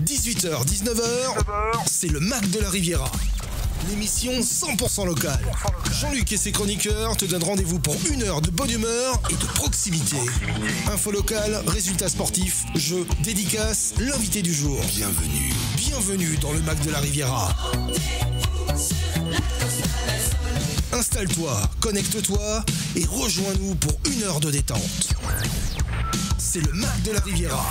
18h, 19h, c'est le Mac de la Riviera. L'émission 100% locale. Jean-Luc et ses chroniqueurs te donnent rendez-vous pour une heure de bonne humeur et de proximité. Info locale, résultats sportifs, jeux, dédicaces, l'invité du jour. Bienvenue dans le Mac de la Riviera. Installe-toi, connecte-toi et rejoins-nous pour une heure de détente. C'est le Mac de la Riviera.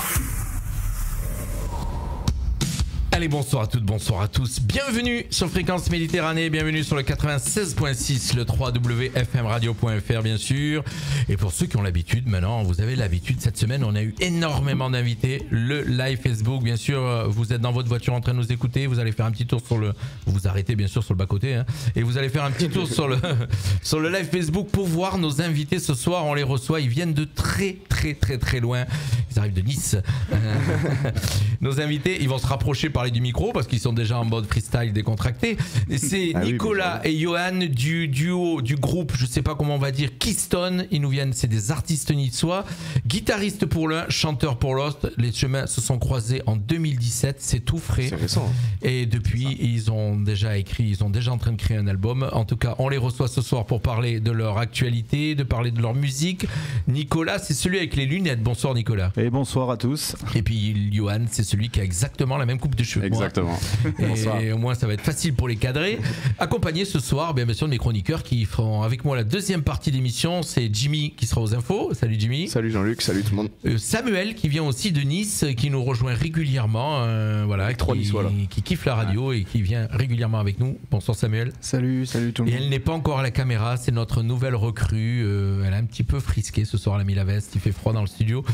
Allez, bonsoir à toutes, bonsoir à tous. Bienvenue sur Fréquence Méditerranée, bienvenue sur le 96.6, le www.fmradio.fr bien sûr. Et pour ceux qui ont l'habitude, maintenant, vous avez l'habitude, cette semaine, on a eu énormément d'invités. Le live Facebook, bien sûr, vous êtes dans votre voiture en train de nous écouter, vous allez faire un petit tour sur le... Vous vous arrêtez bien sûr sur le bas-côté, hein, et vous allez faire un petit tour sur le live Facebook pour voir nos invités ce soir. On les reçoit, ils viennent de très loin. Ils arrivent de Nice. Nos invités, ils vont se rapprocher par du micro parce qu'ils sont déjà en mode freestyle décontracté. Et c'est Nicolas et Johan du duo, du groupe, je sais pas comment on va dire, Keystone. Ils nous viennent, c'est des artistes niçois, guitaristes pour l'un, chanteurs pour l'autre. Les chemins se sont croisés en 2017, c'est tout frais. C'est récent. Et depuis, ils ont déjà en train de créer un album. En tout cas, on les reçoit ce soir pour parler de leur actualité, de parler de leur musique. Nicolas, c'est celui avec les lunettes. Bonsoir Nicolas. Et bonsoir à tous. Et puis Johan, c'est celui qui a exactement la même coupe de cheveux. Exactement. Et au moins ça va être facile pour les cadrer. Accompagné ce soir bien sûr de mes chroniqueurs qui feront avec moi la deuxième partie de l'émission. C'est Jimmy qui sera aux infos. Salut Jimmy. Salut Jean-Luc, salut tout le monde. Samuel qui vient aussi de Nice, qui nous rejoint régulièrement, voilà, qui kiffe la radio et qui vient régulièrement avec nous. Bonsoir Samuel. Salut tout le monde. Et elle n'est pas encore à la caméra, c'est notre nouvelle recrue. Elle a un petit peu frisqué ce soir, elle a mis la veste, il fait froid dans le studio.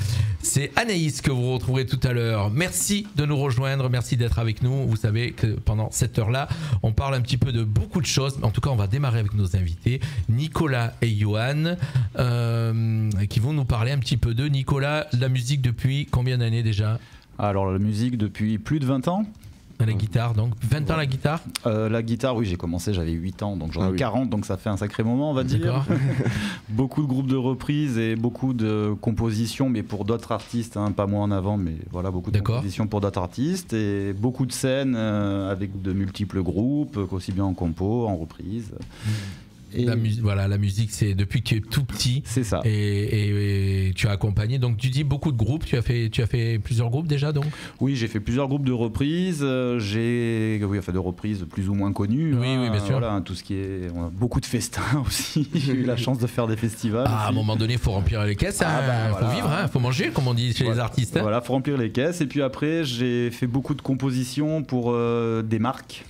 C'est Anaïs que vous retrouverez tout à l'heure. Merci de nous rejoindre, merci d'être avec nous. Vous savez que pendant cette heure-là, on parle un petit peu de beaucoup de choses. En tout cas, on va démarrer avec nos invités, Nicolas et Johan, qui vont nous parler un petit peu de Nicolas, la musique depuis combien d'années déjà ? Alors la musique depuis plus de 20 ans. La guitare, donc 20 ans la guitare ? La guitare, oui, j'ai commencé, j'avais 8 ans, donc j'en ai 40, donc ça fait un sacré moment, on va dire. Beaucoup de groupes de reprises et beaucoup de compositions, mais pour d'autres artistes, hein, pas moi en avant, mais voilà, beaucoup de compositions pour d'autres artistes, et beaucoup de scènes avec de multiples groupes, aussi bien en compo, en reprise. Et la musique, c'est depuis que tu es tout petit. C'est ça. Et tu as accompagné. Donc tu dis beaucoup de groupes. Tu as fait plusieurs groupes déjà donc. Oui, j'ai fait plusieurs groupes de reprises. J'ai fait de reprises plus ou moins connues. Oui, bien sûr. Voilà, tout ce qui est. On a beaucoup de festins aussi. J'ai eu la chance de faire des festivals. À un moment donné, il faut remplir les caisses. Faut vivre, il faut manger, comme on dit chez les artistes. Voilà, faut remplir les caisses. Et puis après, j'ai fait beaucoup de compositions pour des marques.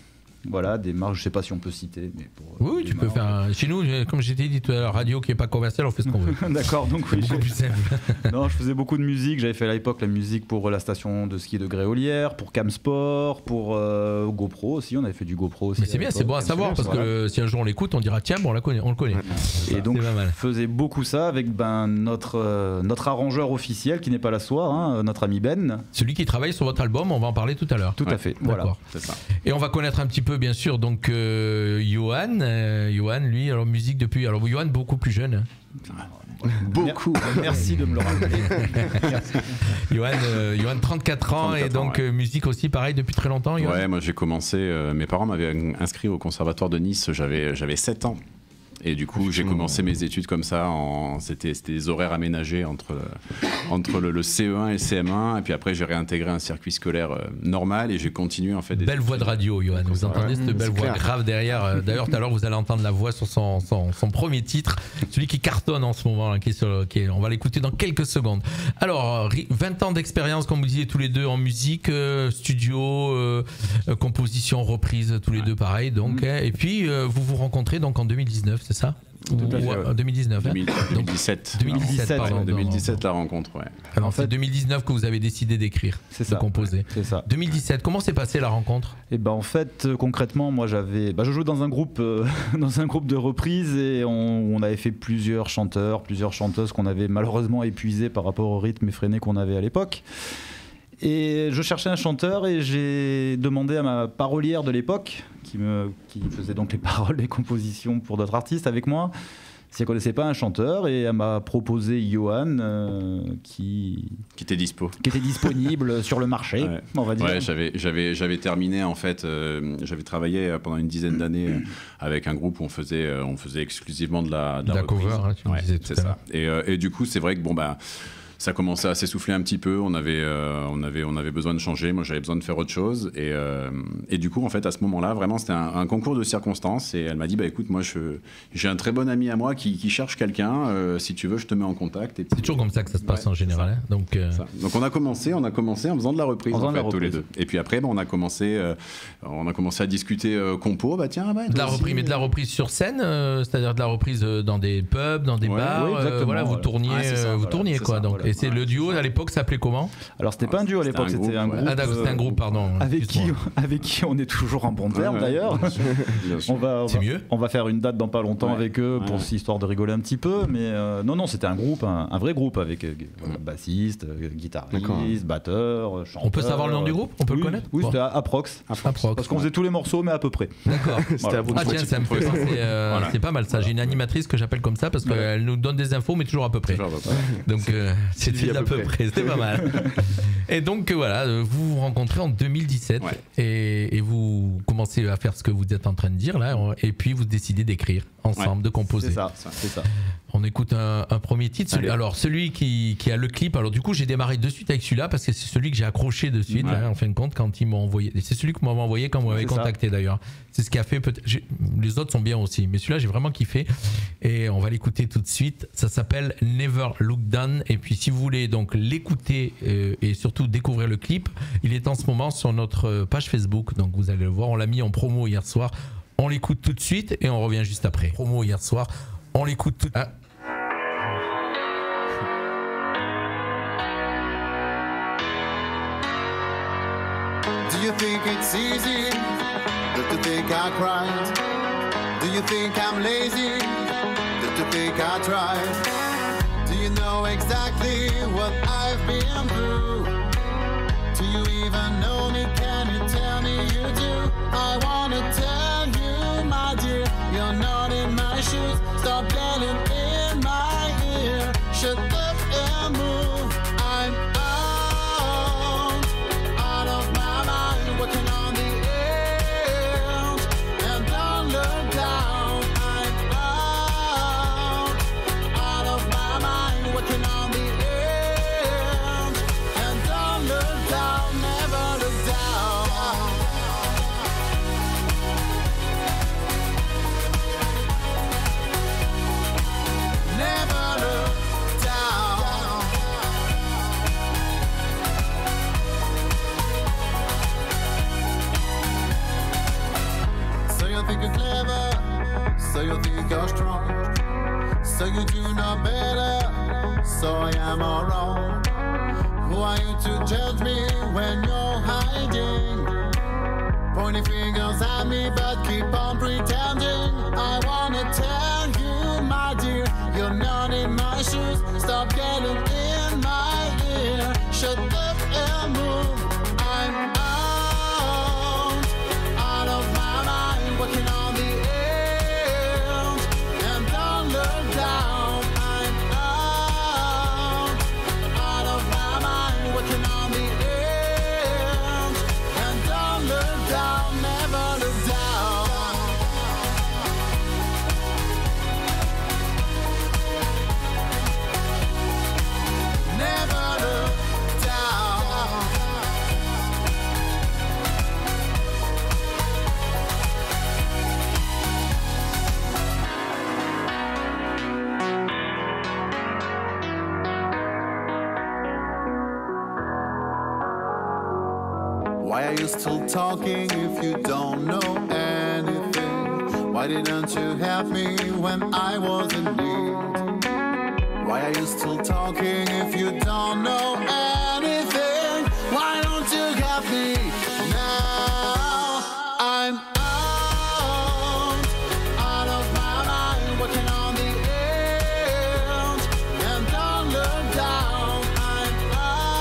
Voilà, des marques, je sais pas si on peut citer, mais pour. Oui, tu peux faire. Chez nous, comme j'ai dit tout à l'heure, radio qui est pas commerciale, on fait ce qu'on veut. D'accord, donc c'est beaucoup plus simple. Non, je faisais beaucoup de musique. J'avais fait à l'époque la musique pour la station de ski de Gréolière, pour Camsport, pour GoPro aussi. On avait fait du GoPro aussi. Mais c'est bien, c'est bon à savoir parce que si un jour on l'écoute, on dira tiens, bon, on le connaît. Et donc, je faisais beaucoup ça avec notre arrangeur officiel qui n'est pas là ce soir, hein, notre ami Ben. Celui qui travaille sur votre album, on va en parler tout à l'heure. Tout à fait. Voilà. C'est ça. Et on va connaître un petit peu, bien sûr, donc Johan, lui, alors musique depuis. Alors Johan, beaucoup plus jeune. Hein. Beaucoup. Merci de me le rappeler. Johan, 34 ans et donc musique aussi, pareil, depuis très longtemps. Johan. Ouais, moi j'ai commencé. Mes parents m'avaient inscrit au conservatoire de Nice. J'avais 7 ans. Et du coup, j'ai commencé mes études comme ça. C'était des horaires aménagés entre le CE1 et le CM1. Et puis après, j'ai réintégré un circuit scolaire normal et j'ai continué en fait. Belle voix de radio, Johan. Vous entendez cette belle voix grave derrière. D'ailleurs, tout à l'heure, vous allez entendre la voix sur son premier titre, celui qui cartonne en ce moment. On va l'écouter dans quelques secondes. Alors, 20 ans d'expérience, comme vous disiez tous les deux, en musique, studio, composition, reprise, tous les deux pareil. Donc, et puis, vous vous rencontrez donc en 2019. C'est ça ? Tout à fait, ouais. 2019 2017. 2017 la rencontre, ouais. Alors en fait, 2019 que vous avez décidé d'écrire, de composer. C'est ça. 2017, comment s'est passée la rencontre ? Et ben en fait, concrètement, moi je jouais dans un groupe de reprises et on avait fait plusieurs chanteurs, plusieurs chanteuses qu'on avait malheureusement épuisés par rapport au rythme effréné qu'on avait à l'époque. Et je cherchais un chanteur et j'ai demandé à ma parolière de l'époque, qui faisait donc les paroles, les compositions pour d'autres artistes avec moi. si elle connaissait pas un chanteur, et elle m'a proposé Johan qui était disponible sur le marché, on va dire. Ouais, j'avais terminé en fait, j'avais travaillé pendant une dizaine d'années avec un groupe où on faisait exclusivement de la cover, hein, tu me disais tout c'est ça. Et du coup, c'est vrai que ça commençait à s'essouffler un petit peu. On avait besoin de changer. Moi, j'avais besoin de faire autre chose. Et du coup, en fait, à ce moment-là, vraiment, c'était un concours de circonstances. Et elle m'a dit, écoute, moi, j'ai un très bon ami à moi qui cherche quelqu'un. Si tu veux, je te mets en contact. C'est toujours comme ça que ça se passe en général. Hein. Donc on a commencé en faisant de la reprise, tous les deux. Et puis après, on a commencé à discuter compo. De la reprise, mais de la reprise sur scène, c'est-à-dire de la reprise dans des pubs, dans des bars. Voilà, vous tourniez, quoi. Donc. Et c'est le duo à l'époque s'appelait comment? Alors c'était pas un duo à l'époque, c'était un groupe. C'était un groupe, pardon. Avec qui on est toujours en bon terme d'ailleurs. On va faire une date dans pas longtemps avec eux pour histoire de rigoler un petit peu. Mais non, c'était un groupe, un vrai groupe avec bassiste, guitariste, batteur, chanteur. On peut savoir le nom du groupe? On peut le connaître? Oui, c'était Aprox. Parce qu'on faisait tous les morceaux, mais à peu près. D'accord. Tiens, ça me fait penser. C'est pas mal ça. J'ai une animatrice que j'appelle comme ça parce qu'elle nous donne des infos, mais toujours à peu près. Donc c'était à peu près, c'était pas mal. Et donc voilà, vous vous rencontrez en 2017 et vous commencez à faire ce que vous êtes en train de dire là, et puis vous décidez d'écrire ensemble, de composer. C'est ça. On écoute un premier titre. Celui qui a le clip. Alors du coup, j'ai démarré de suite avec celui-là parce que c'est celui que j'ai accroché de suite. Là, en fin de compte, quand ils m'ont envoyé. C'est celui que vous m'avez envoyé quand vous m'avez contacté d'ailleurs. C'est ce qui a fait. Les autres sont bien aussi, mais celui-là j'ai vraiment kiffé. Et on va l'écouter tout de suite. Ça s'appelle Never Look Down. Et puis si vous voulez donc l'écouter et surtout découvrir le clip, il est en ce moment sur notre page Facebook. Donc vous allez le voir. On l'a mis en promo hier soir. On l'écoute tout de suite et on revient juste après. Promo hier soir. On l'écoute tout. Do you think it's easy to think I cried? Do you think I'm lazy to think I tried? Do you know exactly what I've been through? Do you even know me? Can you tell me you do? I wanna tell you, my dear, you're not in my shoes. Stop yelling in my ear. Shut up and move. I'm out of my mind, working on the edge, and don't look down. I'm out of my mind, working on the edge, and don't look down, never look down. Never look down. So you think you're clever, so you think you're strong, so you do know better, so I am all wrong. Who are you to judge me when you're hiding? Pointing fingers at me but keep on pretending. I wanna tell you, my dear, you're not in my shoes. Stop getting in my ear. Shut up and move. I'm out of my mind, working on the edge, and don't look down. I'm out of my mind, working on the edge, and don't look down, never look down. Never look down. Why are you still talking if you don't know anything? Why didn't you help me when I was in need? Why are you still talking if you don't know anything? Why don't you help me now? I'm out of my mind, working on the edge, and don't look down. I'm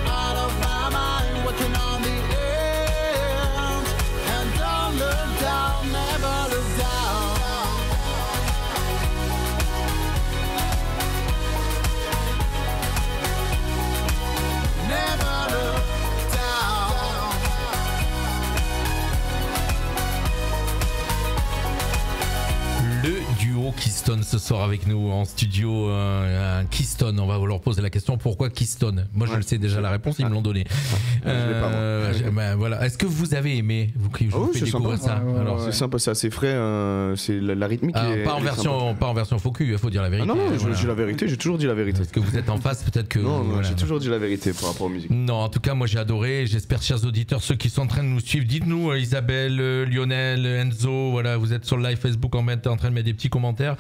out of my mind, working on the edge, and don't look down, never look down. Keystone ce soir avec nous en studio. Un Keystone, on va leur poser la question pourquoi Keystone. Moi je le sais déjà la réponse, ils me l'ont donné. Voilà. Est-ce que vous avez aimé vous faites découvrir ça? Alors, c'est sympa, c'est assez frais, c'est la rythmique. Pas en version faux cul, il faut dire la vérité. Non, je dis la vérité, j'ai toujours dit la vérité. Est-ce que vous êtes en face, peut-être que. Non, j'ai toujours dit la vérité par rapport aux musiques. Non, en tout cas, moi j'ai adoré. J'espère, chers auditeurs, ceux qui sont en train de nous suivre, dites-nous, Isabelle, Lionel, Enzo, voilà, vous êtes sur le live Facebook en train de mettre des petits commentaires.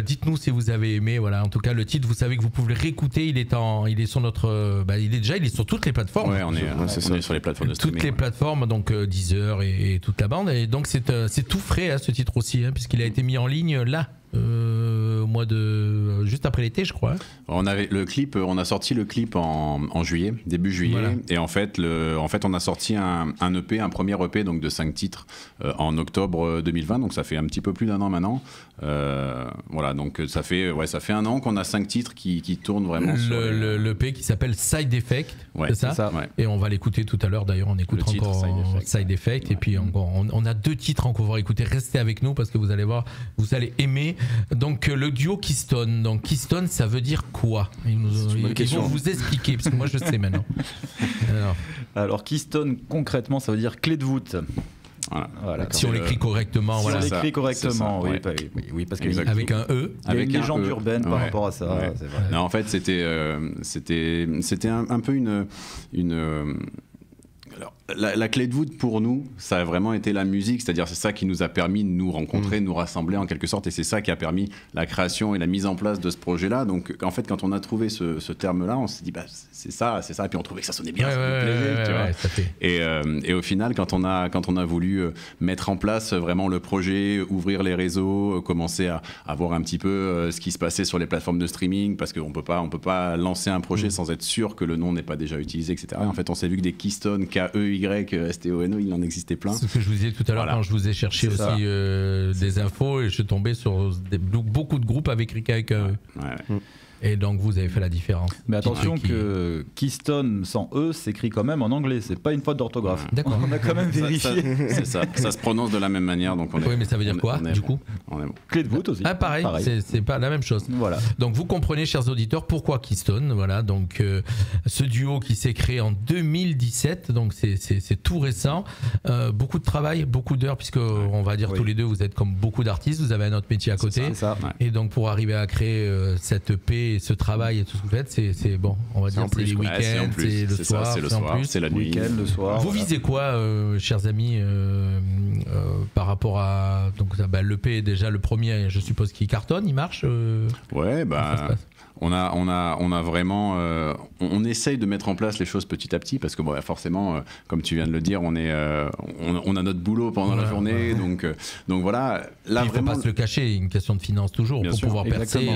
Dites-nous si vous avez aimé. Voilà, en tout cas, le titre, vous savez que vous pouvez le réécouter. Il est sur notre, il est sur toutes les plateformes. Ouais, on est sur les plateformes de streaming. Toutes les plateformes, donc Deezer et toute la bande. Et donc c'est tout frais, hein, ce titre aussi, hein, puisqu'il a été mis en ligne là. Au mois de juste après l'été, je crois. On a sorti le clip en juillet, début juillet, voilà. Et en fait on a sorti un EP, un premier EP donc de 5 titres en octobre 2020, donc ça fait un petit peu plus d'un an maintenant. Voilà, donc ça fait un an qu'on a 5 titres qui tournent vraiment. Le EP qui s'appelle Side Effect, ouais, c'est ça ouais. Et on va l'écouter tout à l'heure. D'ailleurs, on écoutera encore Side Effect. Ouais. Et puis on a 2 titres encore à écouter. Restez avec nous parce que vous allez voir, vous allez aimer. Donc le duo Keystone. Donc Keystone, ça veut dire quoi? Ils vont vous expliquer parce que moi je sais maintenant. Alors Keystone, concrètement, ça veut dire clé de voûte. Voilà, si on l'écrit correctement, on l'écrit correctement, oui, parce qu'avec un E, il y a une légende urbaine par rapport à ça. Ouais. C'est vrai. Non, en fait, c'était un peu une alors, la clé de voûte pour nous, ça a vraiment été la musique, c'est-à-dire c'est ça qui nous a permis de nous rencontrer, de nous rassembler en quelque sorte, et c'est ça qui a permis la création et la mise en place de ce projet-là. Donc en fait, quand on a trouvé ce terme-là, on s'est dit c'est ça, et puis on trouvait que ça sonnait bien, ça nous plaisait, tu vois. Et au final, quand on a voulu mettre en place vraiment le projet, ouvrir les réseaux, commencer à voir un petit peu ce qui se passait sur les plateformes de streaming, parce qu'on peut pas lancer un projet sans être sûr que le nom n'est pas déjà utilisé, etc. Et en fait, on s'est vu que des Keystone, K-E-Y-S-T-O-N-E, il en existait plein. C'est ce que je vous disais tout à l'heure quand je vous ai cherché aussi des infos, et je suis tombé sur beaucoup de groupes avec écrit avec un E. Ouais. Et donc vous avez fait la différence. Mais attention que Keystone sans E s'écrit quand même en anglais, c'est pas une faute d'orthographe. Ouais. D'accord. On a quand même vérifié. C'est ça. Ça se prononce de la même manière, donc oui, mais ça veut dire quoi du coup? Clé de voûte aussi. Ah pareil. C'est pas la même chose. Voilà. Donc vous comprenez, chers auditeurs, pourquoi Keystone. Voilà, donc ce duo qui s'est créé en 2017, donc c'est tout récent. Beaucoup de travail, beaucoup d'heures, puisque on va dire tous les deux, vous êtes comme beaucoup d'artistes, vous avez un autre métier à côté. C'est ça. Et donc pour arriver à créer cette EP, ce travail et tout ce que vous faites, c'est bon, on va dire c'est les week-ends, c'est le soir, c'est le soir, c'est la nuit, week-end, le soir. Vous visez quoi, chers amis, par rapport à donc l'EP déjà le premier, je suppose qu'il cartonne, il marche. Ouais, on a vraiment, on essaye de mettre en place les choses petit à petit parce que forcément, comme tu viens de le dire, on a notre boulot pendant la journée, donc voilà. Là, il ne faut pas se le cacher, une question de finance toujours pour pouvoir percer.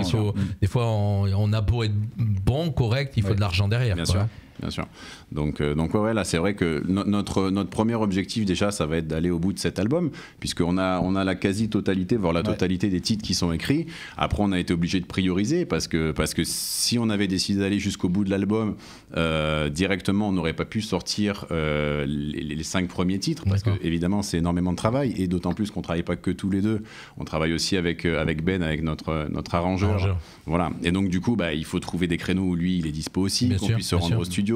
Des fois, on a beau être bon, correct, il faut de l'argent derrière. Bien sûr. Bien sûr. Donc là c'est vrai que notre premier objectif déjà ça va être d'aller au bout de cet album puisqu'on a la quasi-totalité, voire la totalité des titres qui sont écrits. Après on a été obligé de prioriser parce que si on avait décidé d'aller jusqu'au bout de l'album directement on n'aurait pas pu sortir les 5 premiers titres parce que évidemment c'est énormément de travail et d'autant plus qu'on travaille pas que tous les deux, on travaille aussi avec Ben, avec notre arrangeur. Voilà. Et donc du coup il faut trouver des créneaux où lui il est dispo aussi, qu'on puisse se rendre au studio.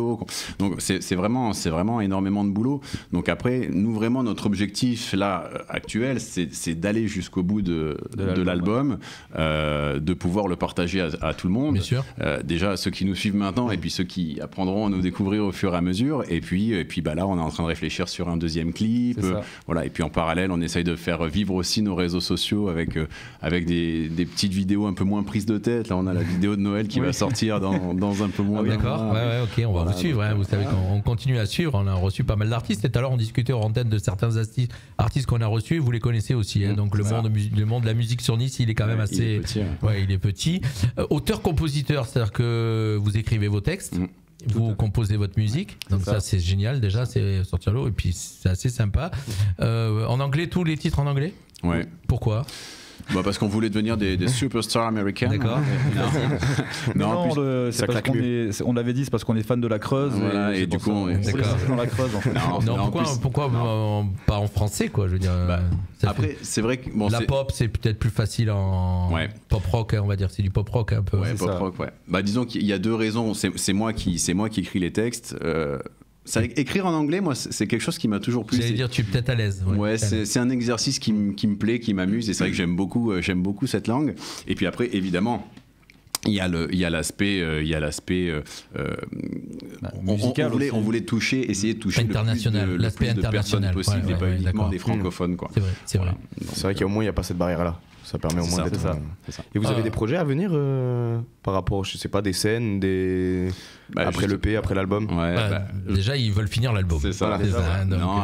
Donc c'est vraiment énormément de boulot. Donc après, nous vraiment notre objectif là actuel, c'est d'aller jusqu'au bout de l'album, de pouvoir le partager à tout le monde. Bien sûr. Déjà ceux qui nous suivent maintenant et puis ceux qui apprendront à nous découvrir au fur et à mesure. Et puis là, on est en train de réfléchir sur un deuxième clip. Voilà. Et puis en parallèle, on essaye de faire vivre aussi nos réseaux sociaux avec des petites vidéos un peu moins prises de tête. Là, on a la vidéo de Noël qui va sortir dans un peu moins. D'accord. Ouais, ok. On va vous suivre. Vous savez qu'on continue à suivre. On a reçu pas mal d'artistes. Et tout à l'heure, on discutait hors antenne de certains artistes qu'on a reçus. Vous les connaissez aussi. Donc le monde de la musique sur Nice, il est quand même assez. Il est petit. Auteur-compositeur, c'est-à-dire que vous écrivez vos textes. Vous composez votre musique, donc ça c'est génial déjà, c'est sortir l'eau et puis c'est assez sympa. En anglais, tous les titres en anglais. Ouais. Pourquoi ? Parce qu'on voulait devenir des superstars américains. D'accord. Non, c'est parce on l'avait dit, c'est parce qu'on est fan de la Creuse. Voilà, et du coup, on voulait dans la Creuse. En fait. Pourquoi pas en français, quoi, je veux dire. Après, c'est vrai que la pop, c'est peut-être plus facile en pop rock, on va dire. C'est du pop rock un peu. Ouais, pop rock, ouais. Disons qu'il y a deux raisons. C'est moi qui écris les textes. Écrire en anglais, moi, c'est quelque chose qui m'a toujours plu. J'allais dire, tu es peut-être à l'aise. Ouais, c'est un exercice qui me plaît, qui m'amuse, et c'est vrai que j'aime beaucoup cette langue. Et puis après, évidemment, il y a l'aspect musical. On voulait essayer de toucher le plus de personnes possible, et pas uniquement des francophones, quoi. C'est vrai. C'est vrai qu'au moins il n'y a pas cette barrière-là. Ça permet au moins d'être ça. Et vous avez des projets à venir par rapport, je sais pas, des scènes, après l'EP, après l'album? Déjà, ils veulent finir l'album. C'est ça. Donc, non,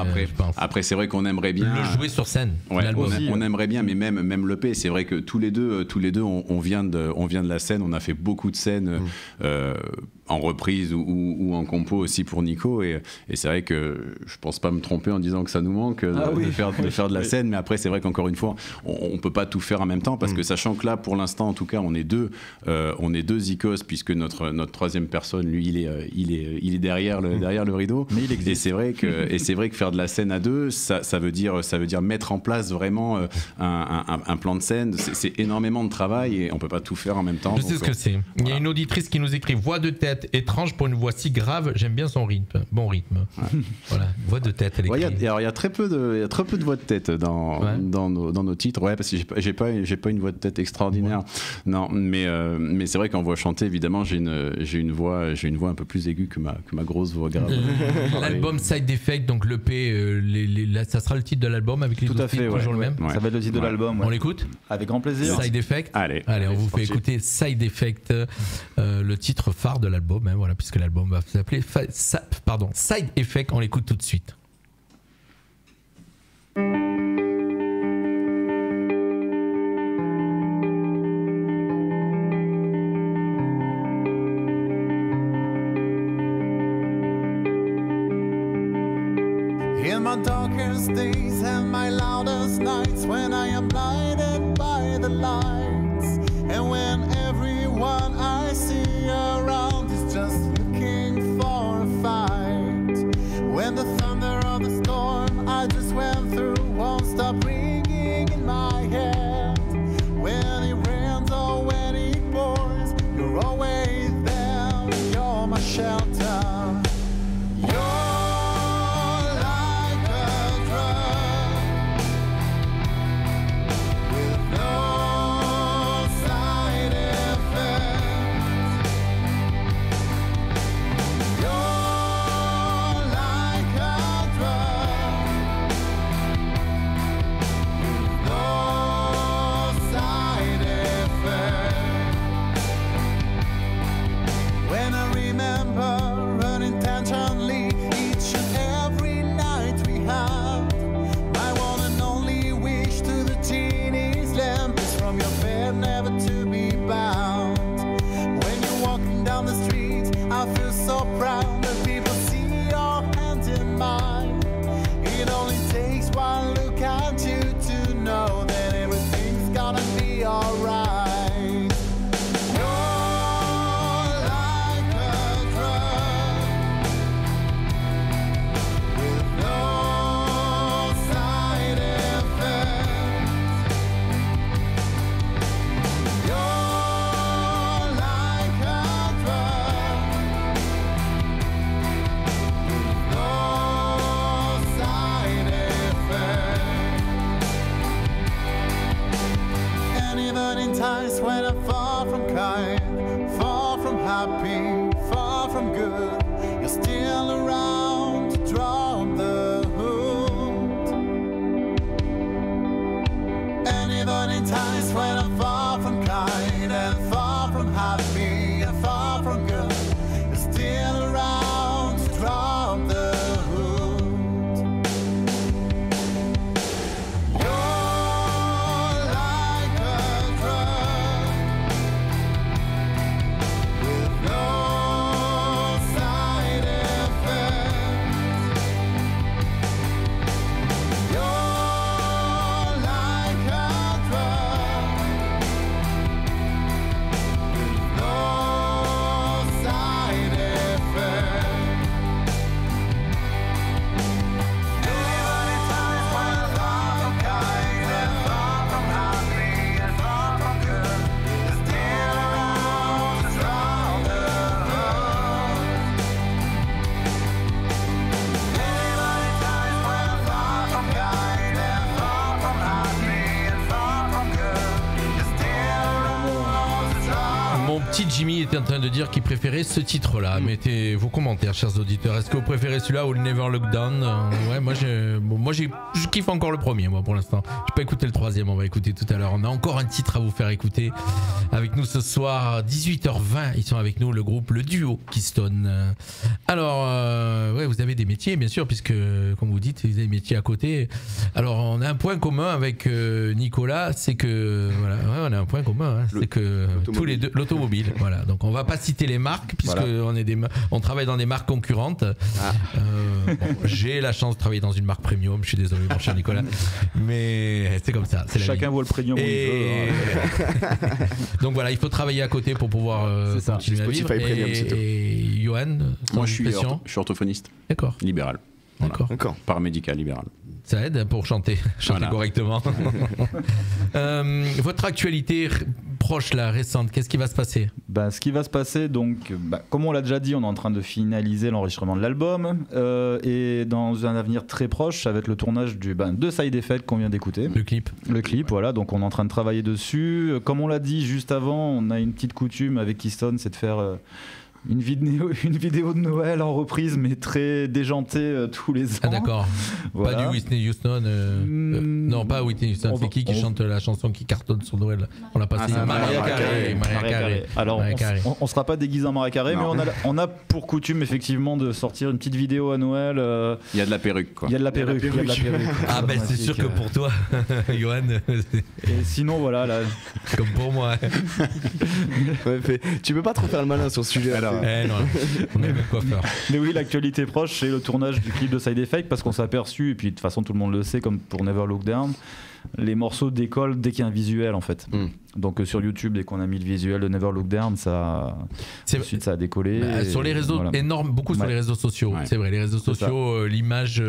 après c'est vrai qu'on aimerait bien le jouer sur scène. On aimerait bien, mais même l'EP, c'est vrai que tous les deux, on vient de la scène. On a fait beaucoup de scènes en reprise ou en compo aussi pour Nico, et c'est vrai que je pense pas me tromper en disant que ça nous manque de faire de la scène, mais après c'est vrai qu'encore une fois on peut pas tout faire en même temps, parce que sachant que là pour l'instant en tout cas on est deux Zikos, puisque notre troisième personne lui il est derrière le rideau, mais il existe. Et c'est vrai que faire de la scène à deux, ça veut dire mettre en place vraiment un plan de scène. C'est énormément de travail et on peut pas tout faire en même temps. Je sais ce que c'est. Il y a une auditrice qui nous écrit: voix de tête étrange pour une voix si grave, j'aime bien son rythme. Bon rythme. Voilà, voix de tête. Il y a très peu de voix de tête dans nos titres. Ouais, parce que j'ai pas une voix de tête extraordinaire. Ouais. Non, mais c'est vrai qu'en voix chantée, évidemment, j'ai une voix un peu plus aiguë que ma grosse voix grave. L'album Side Effect, donc l'EP, ça sera le titre de l'album avec les tout deux à fait, titres toujours le même. Ça va être le titre de l'album. On l'écoute avec grand plaisir. Side Effect. Allez, on vous fait écouter Side Effect, le titre phare de l'album. Voilà, puisque l'album va s'appeler Side Effect. On l'écoute tout de suite. In my darkest days and my loudest nights, when I am blinded by the lights, and when everyone I see around is just looking for a fight, when the thunder of the storm I just went through won't stop ringing in my head, when it rains or when it pours, you're always there, you're my shelter. Jimmy était en train de dire qu'il préférait ce titre-là. Mettez vos commentaires, chers auditeurs. Est-ce que vous préférez celui-là ou le Never Look Down? Ouais, moi je kiffe encore le premier, moi pour l'instant. J'ai pas écouté le troisième, on va écouter tout à l'heure. On a encore un titre à vous faire écouter. Avec nous ce soir, 18h20, ils sont avec nous, le groupe, le duo Keystone. Alors, ouais, vous avez des métiers, bien sûr, puisque, comme vous dites, vous avez des métiers à côté. Alors, on a un point commun avec Nicolas, c'est que, voilà, ouais, on a un point commun, hein, c'est que tous les deux, l'automobile, voilà. Donc, on va pas citer les marques, puisque on travaille dans des marques concurrentes. Bon, j'ai la chance de travailler dans une marque premium, je suis désolé, mon cher Nicolas, mais c'est comme ça. C'est chacun voit le premium où il veut. Hein. Donc voilà, il faut travailler à côté pour pouvoir continuer à vivre. Et Johan, moi je suis orthophoniste. D'accord. Libéral. Voilà. D'accord. Paramédical libéral. Ça aide pour chanter voilà. Correctement. Votre actualité proche, là, récente, qu'est-ce qui va se passer? Ce qui va se passer, donc, comme on l'a déjà dit, on est en train de finaliser l'enregistrement de l'album. Et dans un avenir très proche, ça va être le tournage de Side Effect qu'on vient d'écouter. Le clip. Le clip, voilà. Donc on est en train de travailler dessus. Comme on l'a dit juste avant, on a une petite coutume avec Keystone, c'est de faire... une vidéo de Noël en reprise, mais très déjantée tous les ans. Ah d'accord. Voilà. Pas du Whitney Houston. Non, pas Whitney Houston. C'est qui chante la chanson qui cartonne sur Noël? On l'a passé. Mariah Carey. Alors, on sera pas déguisé en Mariah Carey, mais on a pour coutume effectivement de sortir une petite vidéo à Noël. Il y a de la perruque, quoi. Il y a de la perruque. Ah ben c'est sûr que pour toi, Johan. Et sinon voilà là. Comme pour moi. Ouais, tu peux pas trop faire le malin sur ce sujet. Alors. Non, on est même coiffeur. Mais oui, l'actualité proche, c'est le tournage du clip de Side Effect, parce qu'on s'est aperçu, et puis de toute façon tout le monde le sait, comme pour Never Look Down, les morceaux décollent dès qu'il y a un visuel en fait. Donc sur YouTube, dès qu'on a mis le visuel de Never Look Down, ensuite ça a décollé. Sur les réseaux, voilà. Beaucoup sur les réseaux sociaux. Ouais. C'est vrai, les réseaux sociaux, l'image,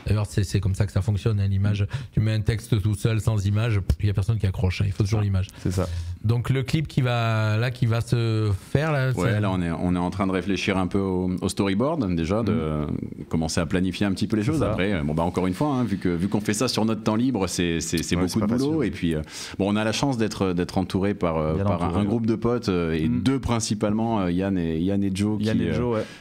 d'ailleurs c'est comme ça que ça fonctionne, hein, l'image. Tu mets un texte tout seul sans image, il n'y a personne qui accroche, hein, il faut toujours l'image. C'est ça. Donc le clip qui va se faire là. Ouais, là on est en train de réfléchir un peu au storyboard déjà, de commencer à planifier un petit peu les choses. Après, encore une fois, hein, vu qu'on fait ça sur notre temps libre, c'est beaucoup de boulot. Facile. Et puis on a la chance d'être entouré par un groupe de potes et deux principalement, Yann et Joe,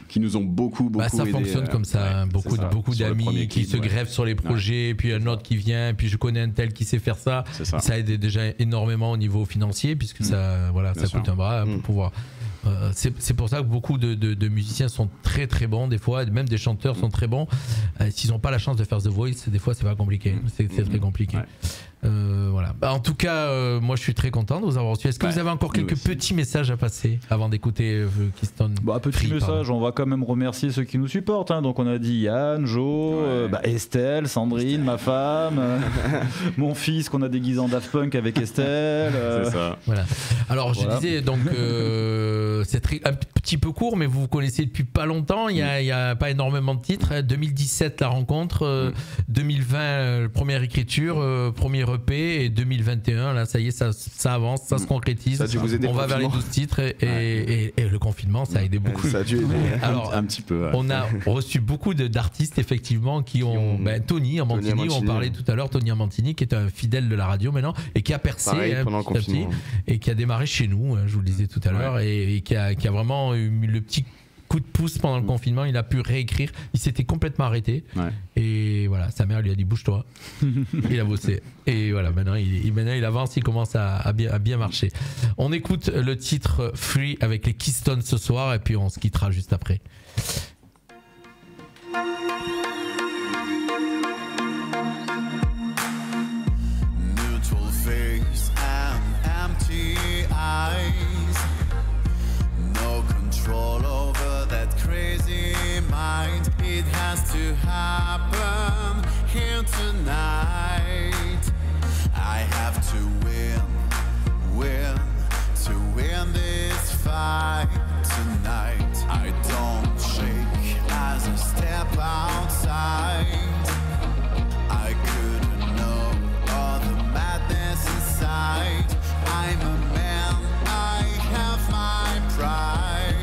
qui nous ont beaucoup ça aidé. Ça fonctionne comme ça, beaucoup d'amis qui se greffent sur les projets, puis un autre qui vient, puis je connais un tel qui sait faire ça. Ça aide déjà énormément au niveau financier, puisque ça coûte un bras pour pouvoir. C'est pour ça que beaucoup de musiciens sont très très bons, des fois, même des chanteurs sont très bons. S'ils n'ont pas la chance de faire The Voice, des fois c'est pas compliqué, c'est très compliqué. Voilà. En tout cas, moi je suis très content de vous avoir reçu. Est-ce que vous avez encore quelques petits messages à passer avant d'écouter Keystone? Petit message, on va quand même remercier ceux qui nous supportent. Hein. Donc on a dit Yann, Joe, Estelle, Sandrine, ma femme, mon fils qu'on a déguisé en Daft Punk avec Estelle. C'est ça. Voilà. Alors je disais donc c'est un petit peu court, mais vous vous connaissez depuis pas longtemps. Il y a pas énormément de titres. 2017 la rencontre, 2020 première écriture, premier EP, et 2021 là ça y est, ça avance, ça se concrétise. On va vers les 12 titres et le confinement ça a aidé beaucoup. Ça a dû aider. Alors un petit peu. On a reçu beaucoup d'artistes effectivement qui ont Tony Amantini, on parlait tout à l'heure, Tony Amantini qui est un fidèle de la radio maintenant et qui a percé pendant le confinement, et qui a démarré chez nous, je vous le disais tout à l'heure, et qui a vraiment eu le petit coup de pouce pendant le confinement. Il a pu réécrire, il s'était complètement arrêté et voilà, sa mère lui a dit bouge-toi. Il a bossé et voilà, maintenant il avance, il commence à bien marcher. On écoute le titre Free avec les Keystone ce soir et puis on se quittera juste après. It has to happen here tonight. I have to win this fight tonight. I don't shake as I step outside. I couldn't know all the madness inside. I'm a man, I have my pride.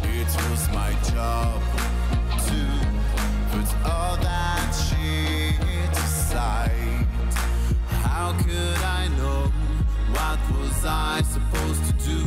It was my job all that shit aside. How could I know? What was I supposed to do?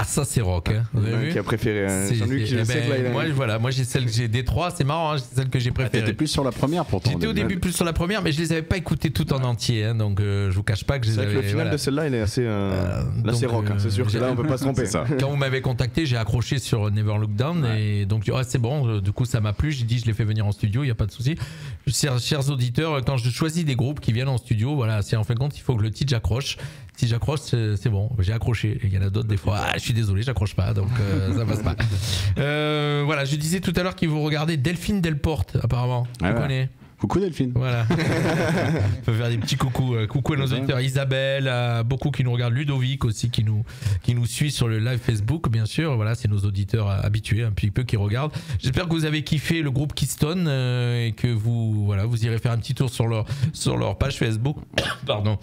Ça c'est rock, hein. Vous avez vu qui a préféré Jean-Luc, je sais que là, moi j'ai celle que j'ai des trois, c'est marrant, hein, c'est celle que j'ai préférée. T'étais plus sur la première pourtant. J'étais au début plus sur la première, mais je les avais pas écoutées toutes en entier, hein, donc je vous cache pas que je les avais. Le final de celle-là, il est assez, assez rock, hein, c'est sûr que là on peut pas se tromper. Ça. Quand vous m'avez contacté, j'ai accroché sur Never Look Down et donc c'est bon, du coup ça m'a plu, j'ai dit je les fais venir en studio, il y a pas de souci. Chers auditeurs, quand je choisis des groupes qui viennent en studio, voilà, c'est en fin de compte il faut que le titre j'accroche. Si j'accroche, c'est bon, j'ai accroché. Et il y en a d'autres des fois, je suis désolé, j'accroche pas, donc ça passe pas. Voilà, je disais tout à l'heure qu'ils vous regardez Delphine Delporte, apparemment. Tu connais ? Coucou Delphine. Voilà. On peut faire des petits coucous. Coucou à nos auditeurs. Isabelle, beaucoup qui nous regardent. Ludovic aussi qui nous suit sur le live Facebook, bien sûr. Voilà, c'est nos auditeurs habitués, un petit peu qui regardent. J'espère que vous avez kiffé le groupe Keystone et que vous irez faire un petit tour sur leur page Facebook. Pardon.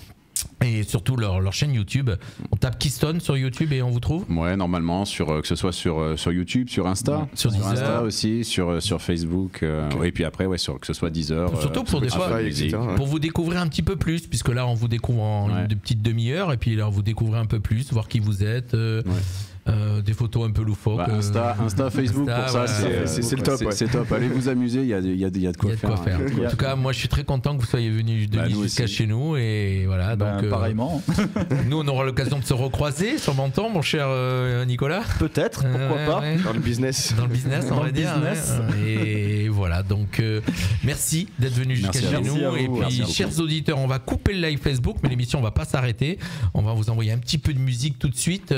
Et surtout leur chaîne YouTube. On tape Keystone sur YouTube et on vous trouve. Ouais, normalement, que ce soit sur YouTube, sur Insta, sur Insta aussi, sur Facebook. Et puis après, que ce soit Deezer. Surtout pour des fois, pour vous découvrir un petit peu plus, puisque là, on vous découvre en une petite demi-heure, et puis là, vous découvrez un peu plus, voir qui vous êtes. Des photos un peu loufoques. Insta, Facebook, Insta, pour ça, c'est le top. C'est top. Allez vous amuser, il y a de quoi faire. En tout cas, moi, je suis très content que vous soyez venus jusqu'à chez nous. Et voilà, donc, pareillement. Nous, on aura l'occasion de se recroiser sur Menton, mon cher Nicolas. Peut-être, pourquoi pas. Ouais. Dans le business. Dans le business, on va dire. Et voilà, donc merci d'être venus jusqu'à chez nous. Et puis, chers auditeurs, on va couper le live Facebook, mais l'émission ne va pas s'arrêter. On va vous envoyer un petit peu de musique tout de suite.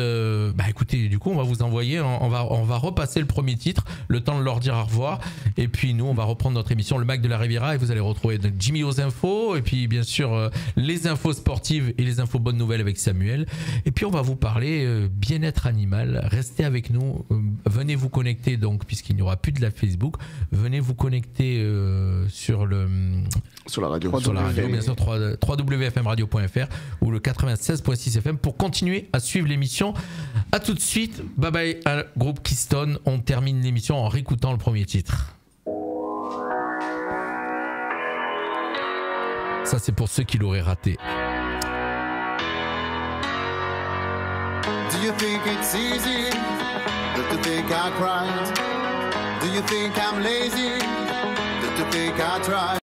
Écoutez, du coup on va vous envoyer, on va repasser le premier titre, le temps de leur dire au revoir, et puis nous on va reprendre notre émission le Mac de la Riviera, et vous allez retrouver Jimmy aux infos, et puis bien sûr les infos sportives et les infos bonnes nouvelles avec Samuel, et puis on va vous parler bien-être animal. Restez avec nous, venez vous connecter donc, puisqu'il n'y aura plus de la Facebook, venez vous connecter sur la radio bien sûr, www.fmradio.fr ou le 96.6 FM pour continuer à suivre l'émission. À tout de suite, bye bye à groupe Keystone. On termine l'émission en réécoutant le premier titre. Ça c'est pour ceux qui l'auraient raté. Do you think it's easy? Do you think I cried? Do you think I'm lazy? Do you think I tried?